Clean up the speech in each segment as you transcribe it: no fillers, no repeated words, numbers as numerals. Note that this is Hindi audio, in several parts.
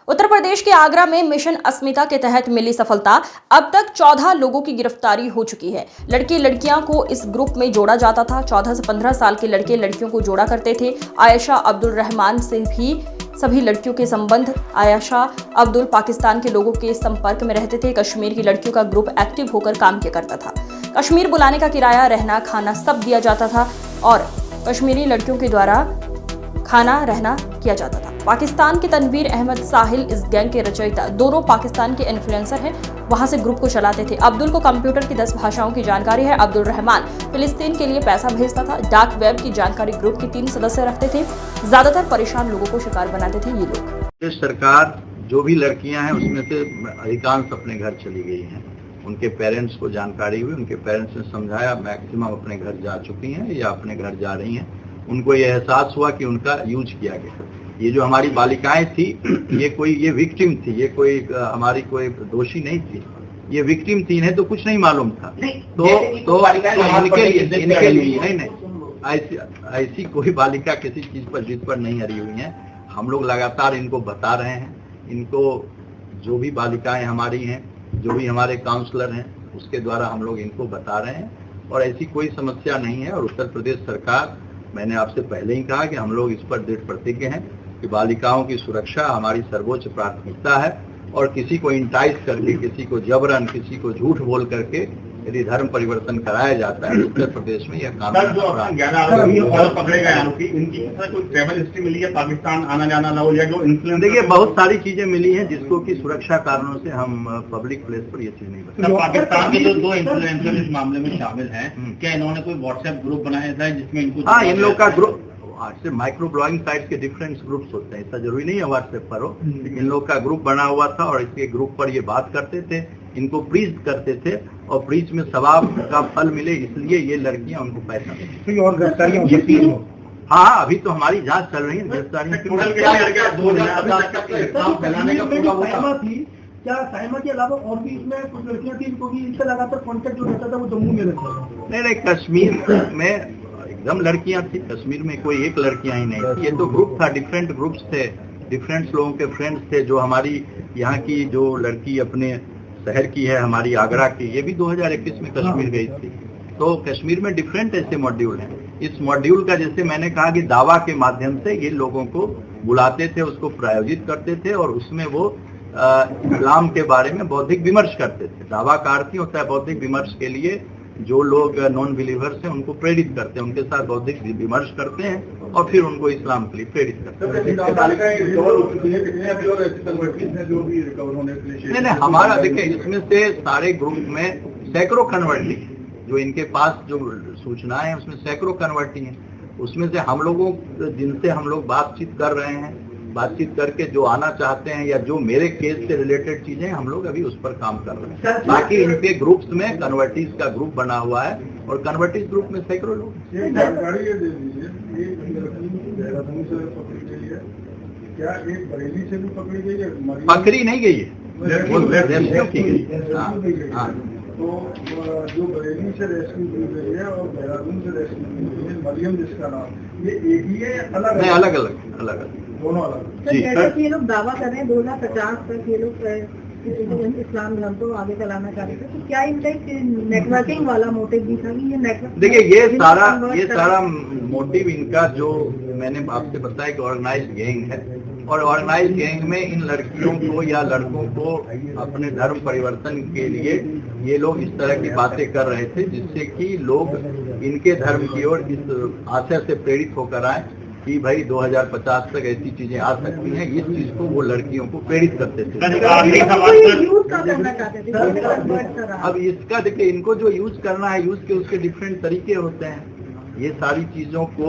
उत्तर प्रदेश के आगरा में मिशन अस्मिता के तहत मिली सफलता। अब तक 14 लोगों की गिरफ्तारी हो चुकी है। लड़के लड़कियां को इस ग्रुप में जोड़ा जाता था। 14 से 15 साल के लड़के लड़कियों को जोड़ा करते थे। आयशा अब्दुल रहमान से भी सभी लड़कियों के संबंध। आयशा अब्दुल पाकिस्तान के लोगों के संपर्क में रहते थे। कश्मीर की लड़कियों का ग्रुप एक्टिव होकर काम किया करता था। कश्मीर बुलाने का किराया, रहना, खाना सब दिया जाता था और कश्मीरी लड़कियों के द्वारा खाना रहना किया जाता था। पाकिस्तान के तनवीर अहमद साहिल इस गैंग के रचयिता, दोनों पाकिस्तान के इन्फ्लुएंसर हैं। वहां से ग्रुप को चलाते थे। अब्दुल को कंप्यूटर की 10 भाषाओं की जानकारी है। अब्दुल रहमान फिलिस्तीन के लिए पैसा भेजता था। डार्क वेब की जानकारी ग्रुप के 3 सदस्य रखते थे। ज्यादातर परेशान लोगों को शिकार बनाते थे ये लोग। सरकार जो भी लड़कियां हैं उसमें से अधिकांश अपने घर चली गई हैं। उनके पेरेंट्स को जानकारी हुई, उनके पेरेंट्स ने समझाया, मैक्सिमम अपने घर जा चुकी हैं या अपने घर जा रही हैं। उनको ये एहसास हुआ कि उनका यूज किया गया। ये जो हमारी बालिकाएं थी, ये विक्टिम थी, ये कोई हमारी कोई दोषी नहीं थी, ये विक्टिम थी। इन्हें तो कुछ नहीं मालूम था। तो इनके लिए नहीं, ऐसी कोई बालिका किसी चीज पर जिद पर नहीं हरी हुई है। हम लोग लगातार इनको बता रहे हैं। इनको जो भी बालिकाएं हमारी हैं, जो भी हमारे काउंसलर हैं, उसके द्वारा हम लोग इनको बता रहे हैं और ऐसी कोई समस्या नहीं है। और उत्तर प्रदेश सरकार, मैंने आपसे पहले ही कहा कि हम लोग इस पर दृढ़ प्रतिज्ञ हैं कि बालिकाओं की सुरक्षा हमारी सर्वोच्च प्राथमिकता है। और किसी को इंटाइज करके, किसी को जबरन, किसी को झूठ बोल करके यदि धर्म परिवर्तन कराया जाता है उत्तर प्रदेश में, यह कानून पकड़े गए आरोपी, इनकी कोई ट्रैवल हिस्ट्री मिली है, पाकिस्तान आना जाना ना हो या जो इन्फ्लुएंस? देखिए, बहुत सारी चीजें मिली हैं जिसको कि सुरक्षा कारणों से हम पब्लिक प्लेस पर ये चीज नहीं बता। पाकिस्तान के जो 2 इन्फ्लुएंसर इस मामले में शामिल हैं, क्या इन्होंने कोई व्हाट्सएप ग्रुप बनाया था जिसमें इनको? हाँ, इन लोग का ग्रुप से माइक्रो ब्लॉगिंग साइट के डिफरेंट ग्रुप्स होते हैं। ऐसा जरूरी नहीं है व्हाट्सएप पर हो। इन लोग का ग्रुप बना हुआ था और इसके ग्रुप पर ये बात करते थे, इनको प्रीच करते थे और प्रीच में सवाब का फल मिले, इसलिए ये लड़कियां उनको पैसा देती। और गिरफ्तारियां? हाँ, अभी तो हमारी जांच चल रही है। गिरफ्तारियां क्या साइमा के अलावा और भी इसमें कुछ लड़कियां थी इनको भी इनसे लगातार कांटेक्ट जो रहता था वो जम्मू में रहता था? नहीं, कश्मीर में एकदम लड़कियां थी। कश्मीर में कोई एक लड़कियां ही नहीं थी। ये तो ग्रुप था, डिफरेंट ग्रुप्स थे, डिफरेंट लोगों के फ्रेंड्स थे। जो हमारी यहाँ की जो लड़की अपने शहर की है, हमारी आगरा की, ये भी 2021 में कश्मीर गई थी। तो कश्मीर में डिफरेंट ऐसे मॉड्यूल हैं। इस मॉड्यूल का, जैसे मैंने कहा कि दावा के माध्यम से ये लोगों को बुलाते थे, उसको प्रायोजित करते थे और उसमें वो इस्लाम के बारे में बौद्धिक विमर्श करते थे। दावा का अर्थ ही होता है बौद्धिक विमर्श के लिए जो लोग नॉन बिलीवर्स हैं उनको प्रेरित करते हैं, उनके साथ बौद्धिक विमर्श करते हैं और फिर उनको इस्लाम के लिए प्रेरित करते हैं। नहीं, हमारा देखिए, इसमें से सारे ग्रुप में सैकड़ों कन्वर्टी, जो इनके पास जो सूचनाएं हैं उसमें सैकड़ों कन्वर्टी हैं। उसमें से हम लोगों जिनसे हम लोग बातचीत कर रहे हैं, बातचीत करके जो आना चाहते हैं या जो मेरे केस से रिलेटेड चीजें, हम लोग अभी उस पर काम कर रहे हैं। बाकी इनके ग्रुप्स में कन्वर्टीज का ग्रुप बना हुआ है और कन्वर्टीज ग्रुप में सैकड़ों लोग। क्या एक बरेली से भी पकड़ी गई है? पकड़ी नहीं गई है, रेस्क्यू की गई। हाँ, तो जो बरेली से रेस्क्यू की गई है और देहरादून से रेस्क्यू की गई है, मरियम जिसका नाम, ये एक ही है या अलग? नहीं, अलग अलग दोनों अलग। तो जैसे कि ये लोग दावा कर रहे हैं 2050 तक ये लोग इस्लाम धर्म को आगे चलाना चाहते थे, तो क्या इनका नेटवर्किंग वाला मोटिव भी था कि ये नेटवर्क? देखिए, ये सारा मोटिव इनका, जो मैंने आपसे बताया कि ऑर्गेनाइज गैंग है और ऑर्गेनाइज गैंग में इन लड़कियों को या लड़कों को अपने धर्म परिवर्तन के लिए ये लोग इस तरह की बातें कर रहे थे जिससे कि लोग इनके धर्म की ओर इस आशय से प्रेरित होकर आए कि भाई 2050 तक ऐसी चीजें आ सकती हैं। इस चीज को वो लड़कियों को प्रेरित करते थे। अब इसका देखिए, इनको जो यूज करना है, यूज के उसके डिफरेंट तरीके होते हैं। ये सारी चीजों को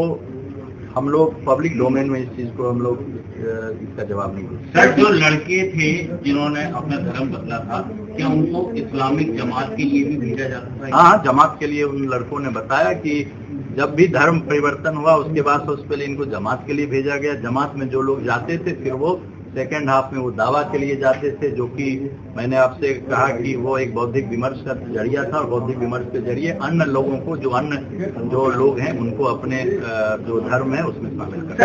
हम लोग पब्लिक डोमेन में, इस चीज को हम लोग इसका जवाब नहीं देते। सर, जो लड़के थे जिन्होंने अपना धर्म बदला था, क्या उनको इस्लामिक जमात के लिए भी भेजा जाता था? हाँ, जमात के लिए उन लड़कों ने बताया कि जब भी धर्म परिवर्तन हुआ उसके बाद सबसे पहले इनको जमात के लिए भेजा गया। जमात में जो लोग जाते थे फिर वो सेकेंड हाफ में वो दावा के लिए जाते थे, जो कि मैंने आपसे कहा कि वो एक बौद्धिक विमर्श का जरिया था और बौद्धिक विमर्श के जरिए अन्य लोगों को, जो अन्य जो लोग हैं, उनको अपने जो धर्म है उसमें शामिल कर